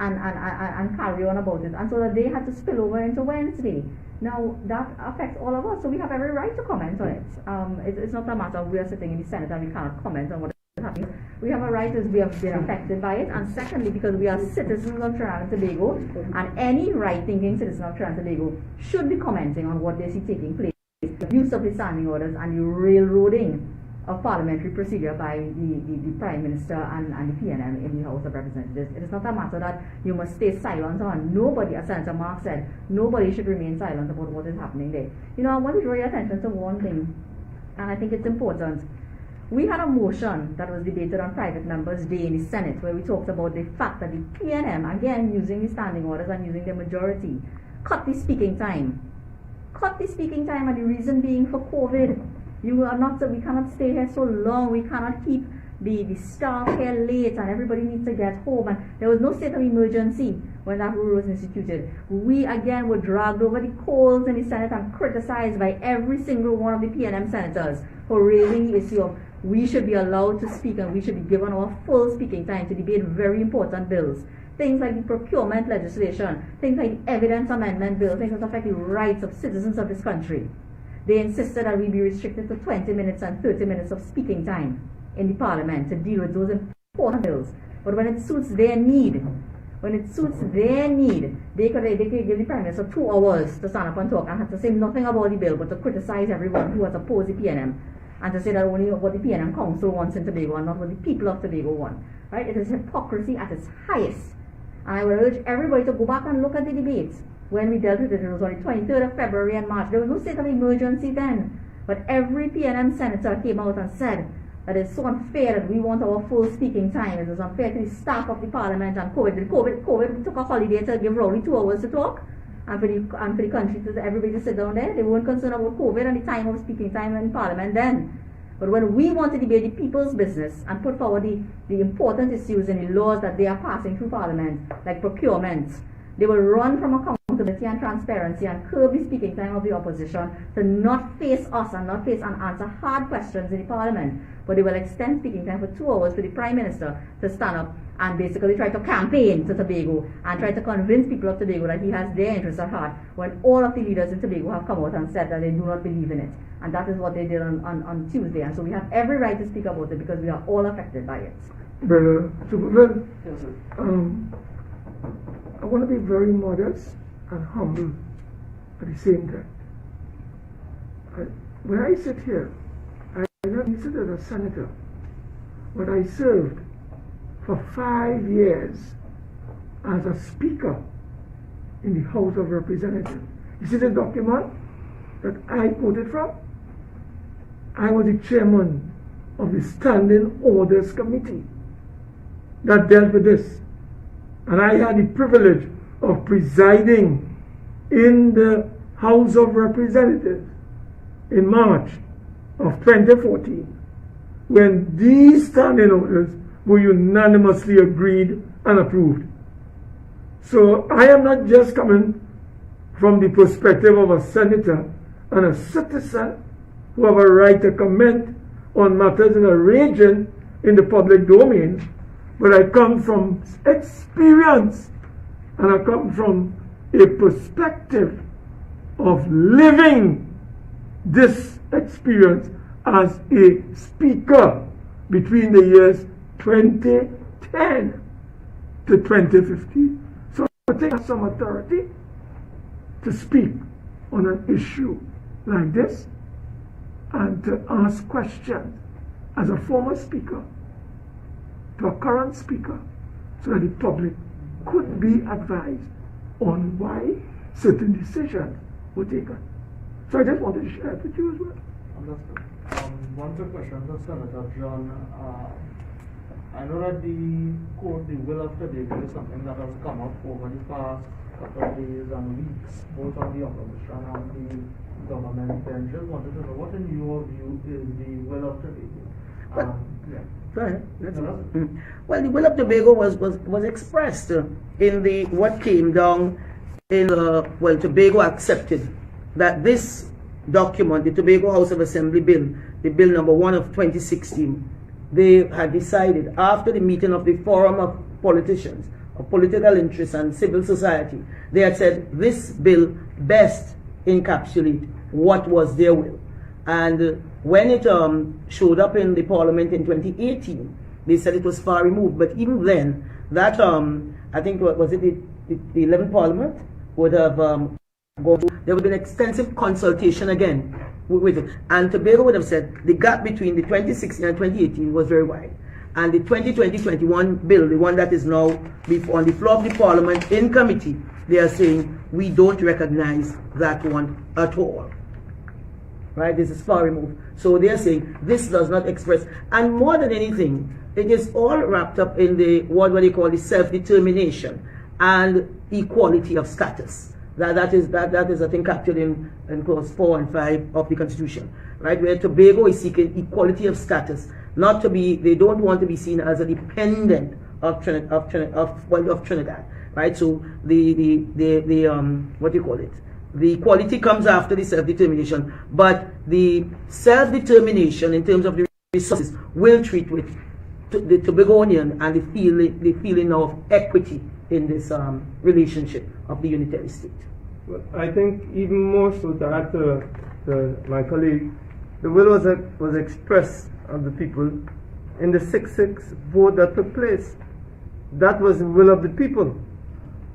And carry on about it, and so that they had to spill over into Wednesday. Now that affects all of us, so we have every right to comment on it. It's not a matter of we are sitting in the Senate and we cannot comment on what is happening. We have a right as we have been affected by it, and secondly, because we are citizens of Trinidad and Tobago, and any right-thinking citizen of Trinidad and Tobago should be commenting on what they see taking place, the use of the standing orders and the railroading of parliamentary procedure by the Prime Minister and the PNM in the House of Representatives. It is not a matter that you must stay silent on. Nobody, as Senator Mark said, nobody should remain silent about what is happening there. You know, I want to draw your attention to one thing, and I think it's important. We had a motion that was debated on Private Members' Day in the Senate where we talked about the fact that the PNM, again using the standing orders and using the majority, cut the speaking time. Cut the speaking time, and the reason being for COVID. We cannot stay here so long. We cannot keep the staff here late, and everybody needs to get home. And there was no state of emergency when that rule was instituted. We again were dragged over the coals in the Senate and criticized by every single one of the PNM senators for raising the issue of we should be allowed to speak and we should be given our full speaking time to debate very important bills. Things like the procurement legislation, things like the evidence amendment bill, things that affect the rights of citizens of this country. They insisted that we be restricted to 20 minutes and 30 minutes of speaking time in the parliament to deal with those important bills. But when it suits their need, they could give the Prime Minister 2 hours to stand up and talk and have to say nothing about the bill but to criticize everyone who has opposed the PNM and to say that only what the PNM Council wants in Tobago and not what the people of Tobago want. Right? It is hypocrisy at its highest. And I would urge everybody to go back and look at the debates. When we dealt with it, it was on the 23rd of February and March. There was no state of emergency then. But every PNM senator came out and said that it's so unfair that we want our full speaking time. It was unfair to the staff of the parliament and COVID took a holiday to give Rowley 2 hours to talk. And for the country, to everybody to sit down there. They weren't concerned about COVID and the time of speaking time in parliament then. But when we want to debate the people's business and put forward the important issues in the laws that they are passing through parliament, like procurement, they will run from accountability and transparency and curb the speaking time of the opposition to not face us and not face and answer hard questions in the parliament. But they will extend speaking time for 2 hours for the Prime Minister to stand up and basically try to campaign to Tobago and try to convince people of Tobago that he has their interests at heart when all of the leaders in Tobago have come out and said that they do not believe in it. And that is what they did on Tuesday. And so we have every right to speak about it because we are all affected by it. Brother Superman, Yes, sir. I want to be very modest and humble at the same time. When I sit here, I not sit as a senator, but I served for 5 years as a speaker in the House of Representatives. You see the document that I quoted from? I was the chairman of the Standing Orders Committee that dealt with this. And I had the privilege of presiding in the House of Representatives in March of 2014 when these standing orders were unanimously agreed and approved. So I am not just coming from the perspective of a senator and a citizen who have a right to comment on matters that are raging in the public domain, but I come from experience and I come from a perspective of living this experience as a speaker between the years 2010 to 2015. So I think I have some authority to speak on an issue like this and to ask questions as a former speaker to a current speaker so that the public could be advised on why certain decisions were taken. So I just wanted to share it with you as well. Understood. One quick question to Senator John. I know that the will of Tobago is something that has come up over the past couple of days and weeks, both on the opposition and the government. And just wanted to know what, in your view, is the will of Tobago? Go ahead. Well, the will of Tobago was expressed in what came down in Tobago accepted that this document, the Tobago House of Assembly bill, the bill number 1 of 2016, they had decided after the meeting of the Forum of Politicians, of Political Interests and Civil Society, they had said this bill best encapsulate what was their will. And when it showed up in the Parliament in 2018, they said it was far removed. But even then, that I think was it the 11th Parliament would have gone through. There would be an extensive consultation again with it. And Tobago would have said the gap between the 2016 and 2018 was very wide. And the 2020-21 bill, the one that is now on the floor of the Parliament in committee, they are saying we don't recognize that one at all. Right? This is far removed. So they are saying this does not express, and more than anything, it is all wrapped up in the what they call the self-determination and equality of status. That is I think captured in clause 4 and 5 of the Constitution, right? Where Tobago is seeking equality of status, not to be, they don't want to be seen as a dependent of Trinidad, right? So the what do you call it? The equality comes after the self-determination, but the self-determination in terms of the resources will treat with the Tobagonian and the feeling of equity in this relationship of the unitary state. Well, I think even more so to add to my colleague, the will was expressed of the people in the 6-6 vote that took place. That was the will of the people.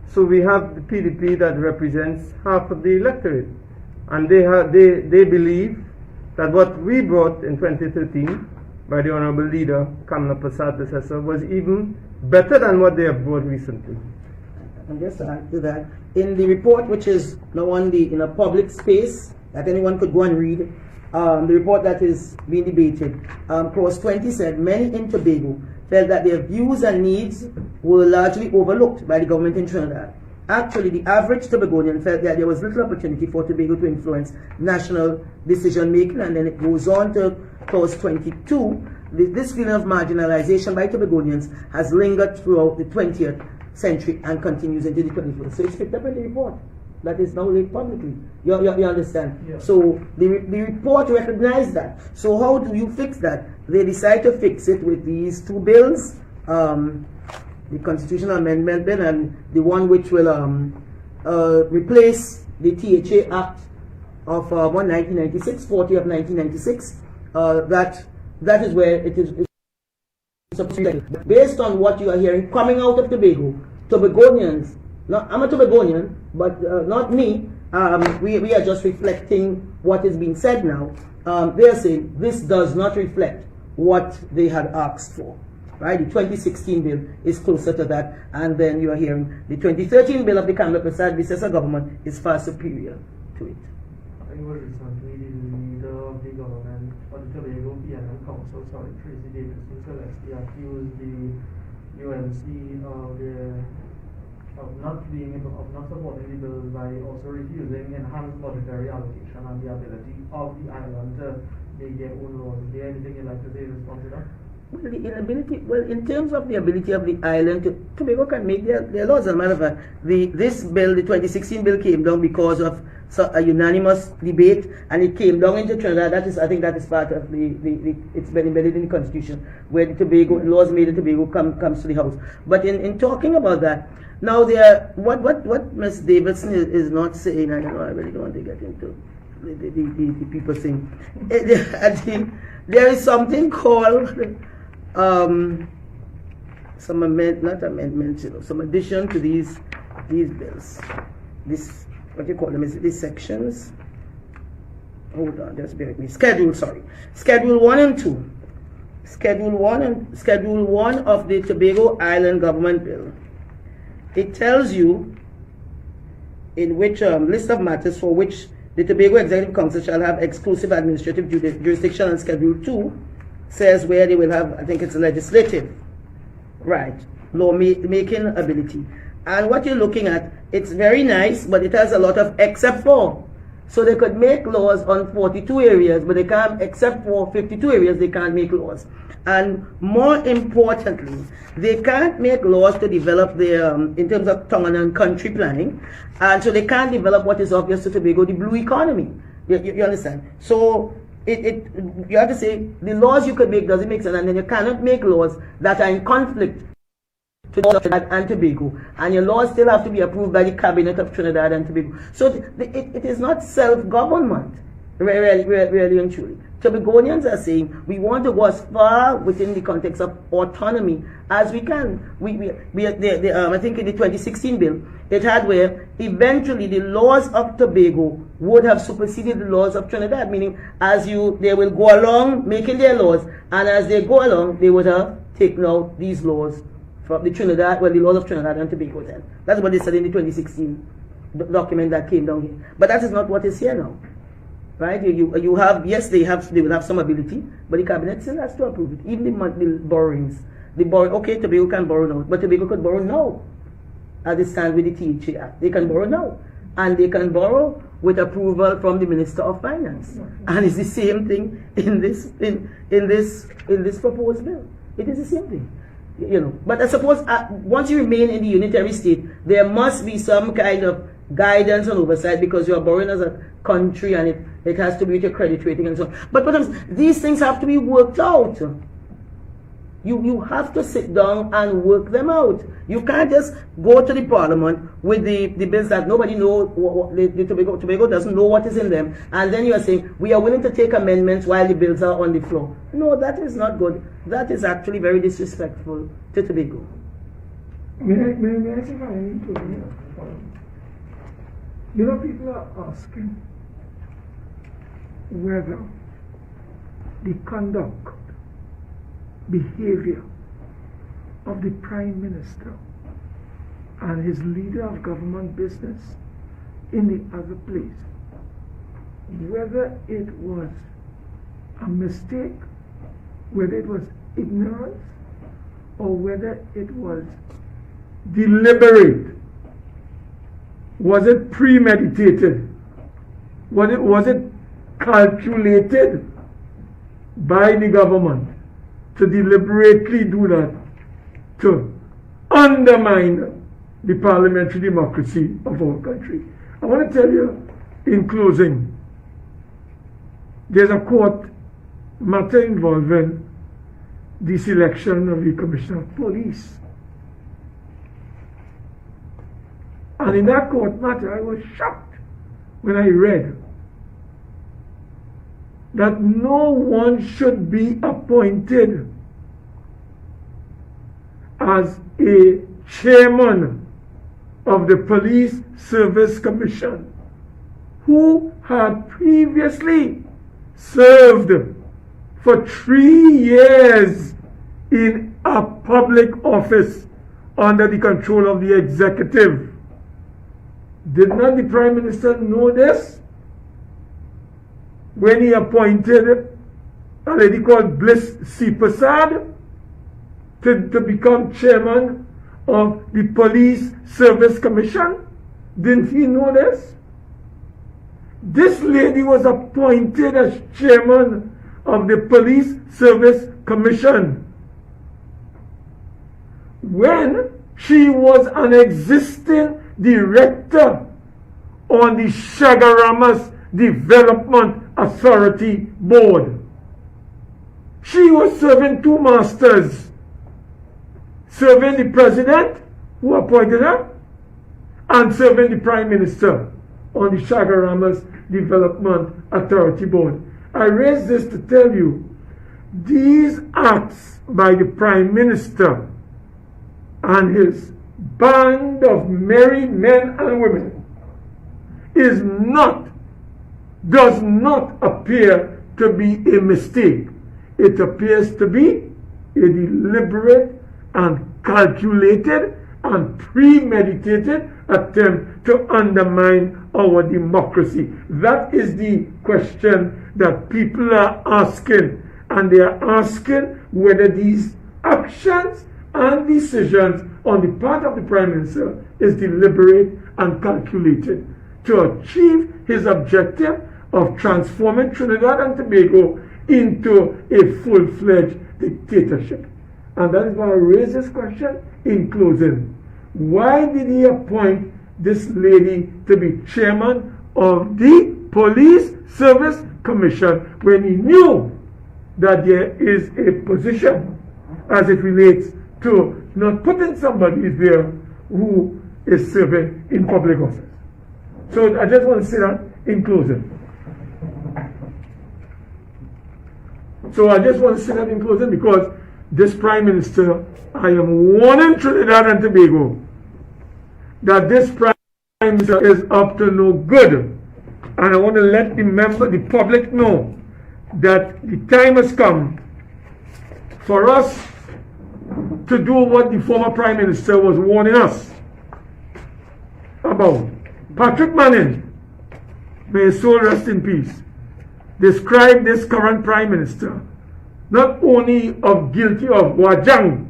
So we have the PDP that represents half of the electorate, and they believe that what we brought in 2013 by the Honorable Leader Kamala Prasad Assessor was even better than what they have brought recently. And just to add to that, in the report which is now in a public space that anyone could go and read, the report that is being debated, clause 20 said many in Tobago felt that their views and needs were largely overlooked by the government in Trinidad. Actually, the average Tobagonian felt that there was little opportunity for Tobago to influence national decision making, and then it goes on to clause 22. This feeling of marginalization by Tobagonians has lingered throughout the 20th century and continues into the 21st. So it's picked up in the report that is now laid publicly. You understand? Yeah. So the report recognized that. So how do you fix that? They decide to fix it with these two bills, the Constitutional Amendment Bill and the one which will replace the THA Act of 1996, 40 of 1996. That is where it is. Based on what you are hearing coming out of Tobago, Tobagonians, I'm a Tobagonian, but not me. We are just reflecting what is being said now. They are saying this does not reflect what they had asked for. Right? The 2016 bill is closer to that, and then you are hearing the 2013 bill of the Kamala Prasad Assessor government is far superior to it. I was recently the leader of the government of the Tobago PNM Council, Tracy Davidson Celeste, accused the UNC of not supporting the bill by also refusing enhanced monetary allocation and the ability of the island to make their own laws. Is there anything you'd like to say in response to that? Well, in terms of the ability of the island, Tobago can make their laws. As a matter of fact, this bill, the 2016 bill, came down because of a unanimous debate, and it came down into Trinidad. I think that is part of it's been embedded in the Constitution, where the Tobago laws made in Tobago comes to the House. But in talking about that, now what Ms. Davidson is not saying, I don't know, I really don't want to get into the people saying. There is something called some addition to these bills. This, what you call them, is these sections. Hold on, just bear with me. Schedule 1 and 2. Schedule 1 of the Tobago Island Government Bill. It tells you in which list of matters for which the Tobago Executive Council shall have exclusive administrative jurisdiction, and Schedule 2 says where they will have, I think it's legislative, right, law-making ability. And what you're looking at, it's very nice, but it has a lot of except for. So they could make laws on 42 areas, but they can't, except for 52 areas, they can't make laws. And more importantly, they can't make laws to develop their, in terms of town and country planning, and so they can't develop what is obvious to Tobago, the blue economy. You understand? So you have to say, the laws you could make doesn't make sense, and then you cannot make laws that are in conflict to Trinidad and Tobago, and your laws still have to be approved by the cabinet of Trinidad and Tobago. So it is not self-government, really and truly. Tobagonians are saying we want to go as far within the context of autonomy as we can. I think in the 2016 bill, it had where eventually the laws of Tobago would have superseded the laws of Trinidad, meaning they will go along making their laws, and as they go along, they would have taken out these laws from the laws of Trinidad and Tobago then. That's what they said in the 2016 document that came down here. But that is not what is here now. Right? You have, yes, they will have some ability, but the cabinet still has to approve it. Even the borrowings. Okay, Tobago can borrow now, but Tobago could borrow now. As it stands with the THA Act. They can borrow now. And they can borrow with approval from the Minister of Finance. And it's the same thing in this proposed bill. It is the same thing. You know. But I suppose once you remain in the unitary state, there must be some kind of guidance and oversight, because you are borrowing as a country, and it has to be with your credit rating and so on. But these things have to be worked out. You have to sit down and work them out. You can't just go to the parliament with the bills that nobody knows, Tobago doesn't know what is in them, and then you are saying, we are willing to take amendments while the bills are on the floor. No, that is not good. That is actually very disrespectful to Tobago. May I say something? You know, people are asking whether the conduct, behavior of the Prime Minister and his leader of government business in the other place, whether it was a mistake, whether it was ignorance, or whether it was deliberate. Was it premeditated? Was it calculated by the government to deliberately do that, to undermine the parliamentary democracy of our country? I want to tell you in closing, there's a court matter involving the selection of the Commissioner of Police. And in that court matter, I was shocked when I read that no one should be appointed as a chairman of the Police Service Commission who had previously served for 3 years in a public office under the control of the executive. Did not the Prime Minister know this when he appointed a lady called Bliss C. Prasad to become chairman of the Police Service Commission? Didn't he know this? This lady was appointed as chairman of the Police Service Commission when she was an existing director on the Shagaramas Development Authority Board. She was serving two masters, serving the president who appointed her and serving the Prime Minister on the Shagaramas Development Authority Board. I raise this to tell you, these acts by the Prime Minister and his band of merry men and women does not appear to be a mistake. It appears to be a deliberate and calculated and premeditated attempt to undermine our democracy. That is the question that people are asking, and they are asking whether these actions and decisions on the part of the Prime Minister is deliberate and calculated to achieve his objective of transforming Trinidad and Tobago into a full-fledged dictatorship. And that is why I raise this question in closing. Why did he appoint this lady to be chairman of the Police Service Commission when he knew that there is a position as it relates to not putting somebody there who is serving in public office? So I just want to say that in closing. Because this Prime Minister, I am warning Trinidad and Tobago that this Prime Minister is up to no good. And I want to let the public know that the time has come for us to do what the former Prime Minister was warning us about. Patrick Manning, may his soul rest in peace, described this current Prime Minister not only of guilty of wajang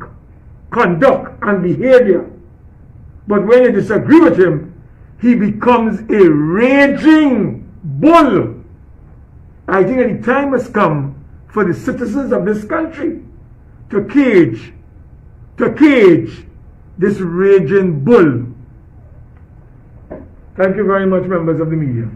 conduct and behavior, but when you disagree with him, he becomes a raging bull. I think that the time has come for the citizens of this country to cage this raging bull. Thank you very much, members of the media.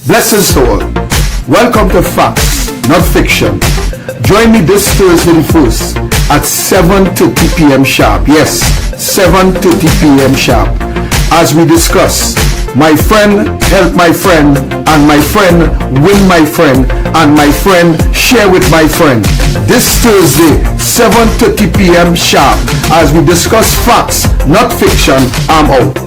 Blessings to all. Welcome to Facts, Not Fiction. Join me this Thursday the 1st at 7:30 p.m. sharp. Yes, 7:30 p.m. sharp. As we discuss, my friend help my friend, and my friend win my friend, and my friend share with my friend. This Thursday, 7:30 p.m. sharp. As we discuss facts, not fiction. I'm out.